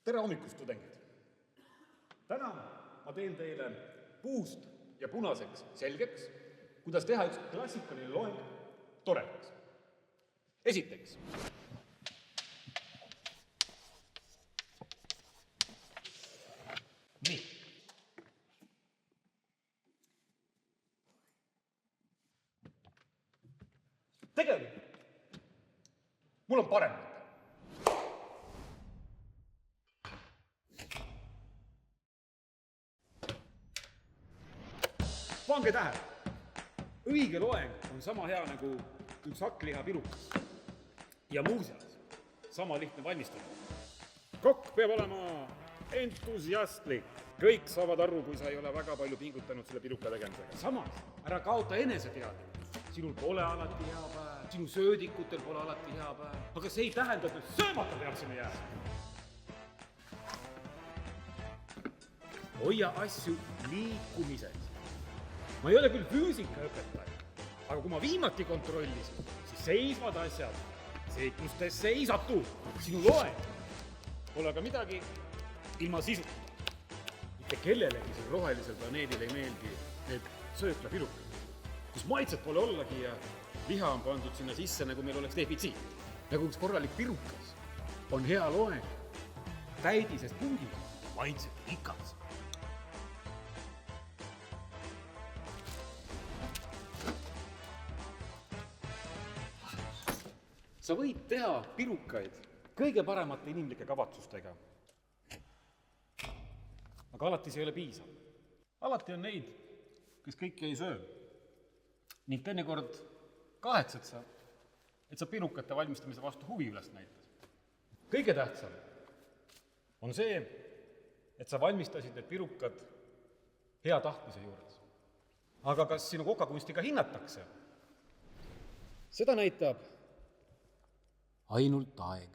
Tere hommikust, tudengid! Täna ma teen teile puust ja punaseks selgeks, kuidas teha üks klassikaline loeng toredaks. Esiteks. Nii. Tegelikult mul on parem mõte. Pange tähele, õige loeng on sama hea nagu üks hakklihapirukas. Ja muuseas, sama lihtne valmistada. Kokk peab olema entusiastlik. Kõik saavad aru, kui sa ei ole väga palju pingutanud selle piruka tegemisega. Samas, ära kaota eneseteadlikkust. Sinul pole alati hea päev, sinu söödikutel pole alati hea päev. Aga see ei tähenda, et söömata peaksime jääma. Hoia asju liikumiseks. Ma ei ole küll füüsikaõpetaja, aga kui ma viimati kontrollisin, siis seisvad asjad seikustesse ei satu. Sinu loeng pole aga midagi ilma sisuta. Mitte kellelegi siin rohelisel planeedil ei meeldi need sööklapirukad, kus maitset pole ollagi ja liha on pandud sinna sisse, nagu meil oleks defitsiit. Nagu üks korralik pirukas on hea loeng täidisest pungiga, maitset ikas. Sa võid teha pirukaid kõige paremate inimlike kavatsustega. Aga alati see ei ole piisav. Alati on neid, kes kõike ei söö. Ning teinekord kahetsed sa, et sa pirukate valmistamise vastu huvi üles näitas. Kõige tähtsam on see, et sa valmistasid need pirukad hea tahtmise juures. Aga kas sinu kokakunstiga hinnatakse? Seda näitab ainult aeg.